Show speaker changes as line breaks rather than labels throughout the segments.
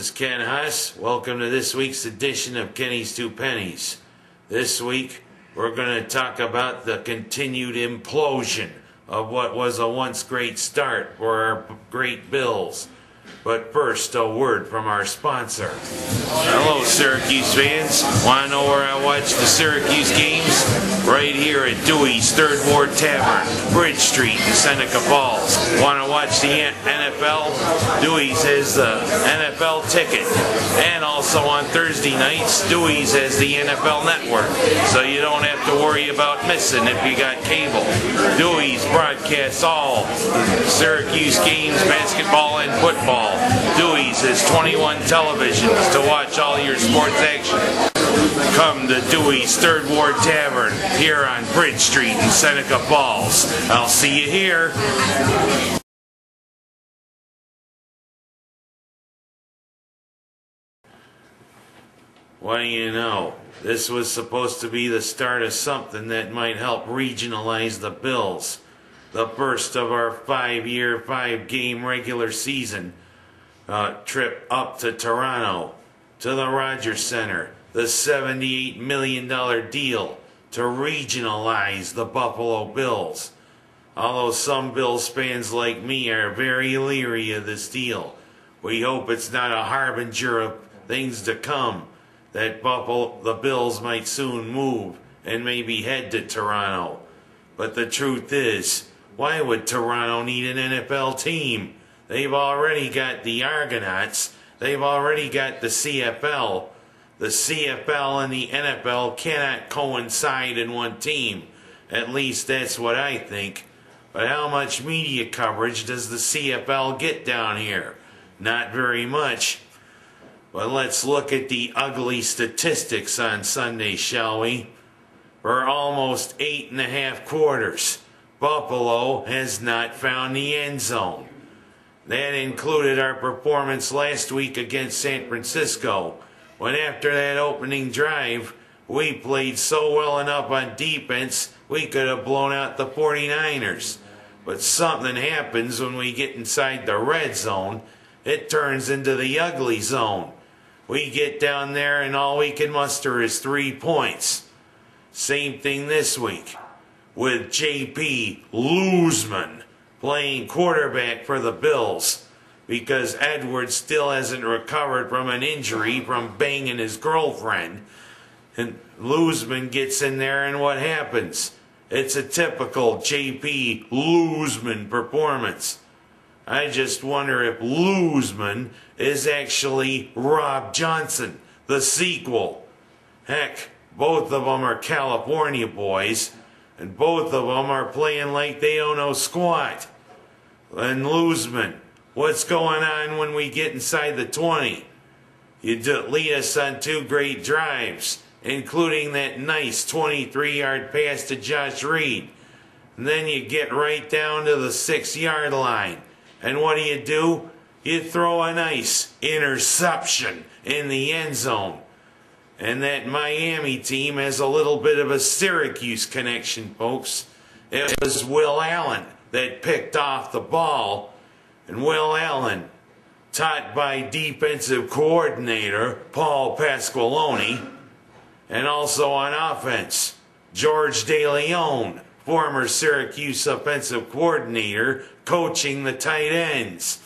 is Ken Haas. Welcome to this week's edition of Kenny's Two Pennies. This week, we're going to talk about the continued implosion of what was a once great start for our great Bills. But first, a word from our sponsor. Hello, Syracuse fans. Want to know where I watch the Syracuse games? Right here at Dewey's Third Ward Tavern, Bridge Street in Seneca Falls. Want to watch the NFL? Dewey's has the NFL ticket. And also on Thursday nights, Dewey's has the NFL Network. So you don't have to worry about missing if you got cable. Dewey's broadcasts all Syracuse games, basketball and football. Dewey's has 21 televisions to watch all your sports action. Come to Dewey's Third Ward Tavern here on Bridge Street in Seneca Falls. I'll see you here. What do you know? This was supposed to be the start of something that might help regionalize the Bills. The first of our 5-game regular season trip up to Toronto, to the Rogers Center, the $78 million deal to regionalize the Buffalo Bills. Although some Bills fans like me are very leery of this deal, we hope it's not a harbinger of things to come, that the Bills might soon move and maybe head to Toronto. But the truth is, why would Toronto need an NFL team? They've already got the Argonauts. They've already got the CFL. The CFL and the NFL cannot coincide in one team. At least that's what I think. But how much media coverage does the CFL get down here? Not very much. But let's look at the ugly statistics on Sunday, shall we? For almost 8.5 quarters, Buffalo has not found the end zone. That included our performance last week against San Francisco, when after that opening drive, we played so well enough on defense, we could have blown out the 49ers. But something happens when we get inside the red zone. It turns into the ugly zone. We get down there and all we can muster is 3 points. Same thing this week, with J.P. Loseman playing quarterback for the Bills, because Edwards still hasn't recovered from an injury from banging his girlfriend. And Loseman gets in there, and what happens? It's a typical J.P. Loseman performance. I just wonder if Loseman is actually Rob Johnson, the sequel. Heck, both of them are California boys, and both of them are playing like they don't know squat. And Loseman, what's going on when we get inside the 20? You lead us on 2 great drives, including that nice 23-yard pass to Josh Reed. And then you get right down to the 6-yard line. And what do? You throw a nice interception in the end zone. And that Miami team has a little bit of a Syracuse connection, folks. It was Will Allen that picked off the ball. And Will Allen, taught by defensive coordinator Paul Pasqualoni, and also on offense, George DeLeon, former Syracuse offensive coordinator, coaching the tight ends.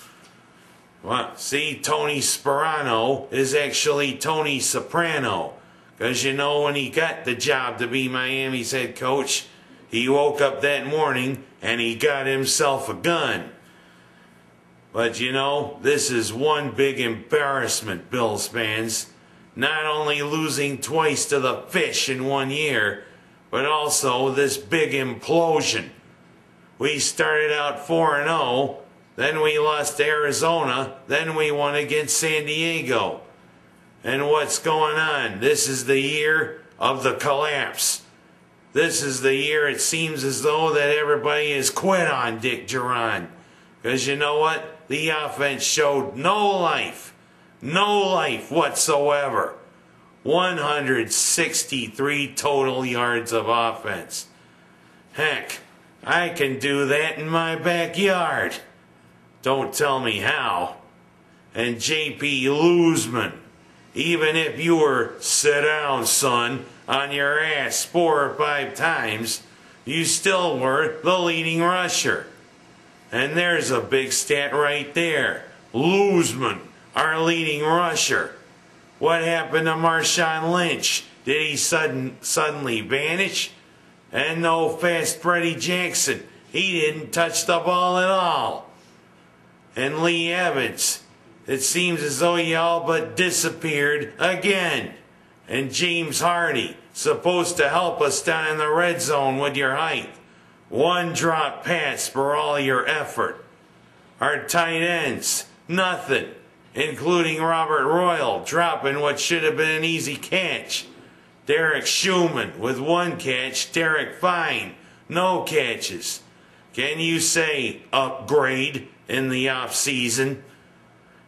Well, see, Tony Sparano is actually Tony Soprano. Because you know, when he got the job to be Miami's head coach, he woke up that morning and he got himself a gun. But you know, this is one big embarrassment, Bills fans. Not only losing twice to the Fish in 1 year, but also this big implosion. We started out 4-0, then we lost to Arizona, then we won against San Diego. And what's going on? This is the year of the collapse. This is the year it seems as though that everybody has quit on Dick Duran. Because you know what? The offense showed no life whatsoever. 163 total yards of offense. Heck, I can do that in my backyard. Don't tell me how. and J.P. Loseman. Even if you were sit down, son, on your ass 4 or 5 times, you still were the leading rusher. And there's a big stat right there. Loseman, our leading rusher. What happened to Marshawn Lynch? Did he suddenly vanish? And no fast Freddie Jackson. He didn't touch the ball at all. And Lee Evans. It seems as though he all but disappeared again. And James Hardy, supposed to help us down in the red zone with your height. 1 drop pass for all your effort. Our tight ends, nothing, including Robert Royal dropping what should have been an easy catch. Derek Schumann with 1 catch, Derek Fine, no catches. Can you say upgrade in the off-season?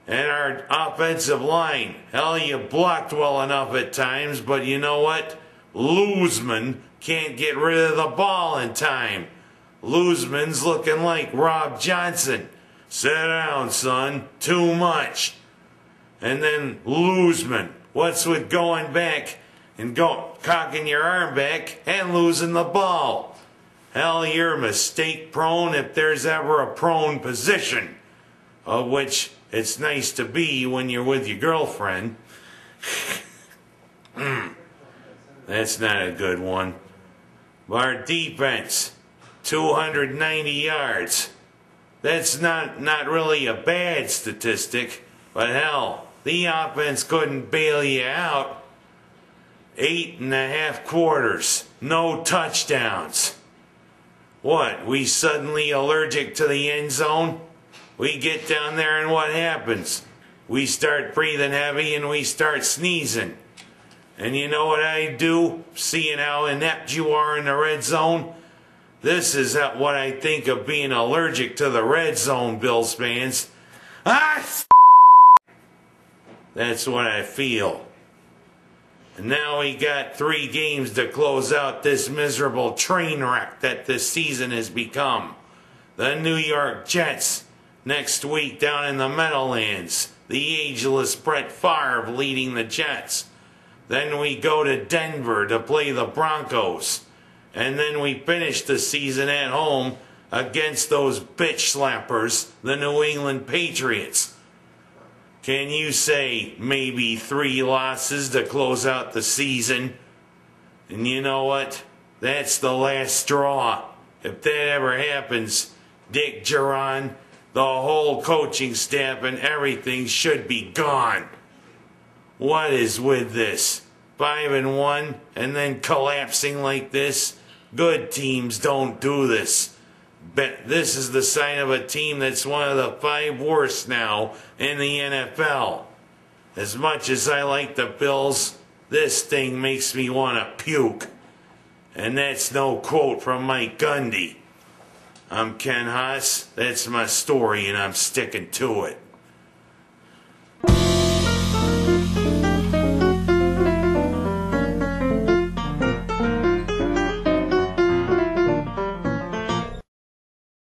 And our offensive line, hell, you blocked well enough at times, but you know what? Loseman can't get rid of the ball in time. Loseman's looking like Rob Johnson. Sit down, son. Too much. And then Loseman. What's with going back and cocking your arm back and losing the ball? Hell, you're mistake prone if there's ever a prone position, of which it's nice to be when you're with your girlfriend. That's not a good one. Our defense, 290 yards. That's not really a bad statistic, but hell, the offense couldn't bail you out. 8.5 quarters, no touchdowns. What, we suddenly allergic to the end zone? We get down there and what happens? We start breathing heavy and we start sneezing. And you know what I do, seeing how inept you are in the red zone? This is what I think of being allergic to the red zone, Bills fans. That's what I feel. And now we got 3 games to close out this miserable train wreck that this season has become. The New York Jets next week down in the Meadowlands. The ageless Brett Favre leading the Jets. Then we go to Denver to play the Broncos. And then we finish the season at home against those bitch slappers, the New England Patriots. Can you say maybe 3 losses to close out the season? And you know what? That's the last straw. If that ever happens, Dick Geron, the whole coaching staff and everything should be gone. What is with this? 5-1 and then collapsing like this? Good teams don't do this. But this is the sign of a team that's one of the 5 worst now in the NFL. As much as I like the Bills, this thing makes me want to puke. And that's no quote from Mike Gundy. I'm Ken Haas. That's my story and I'm sticking to it.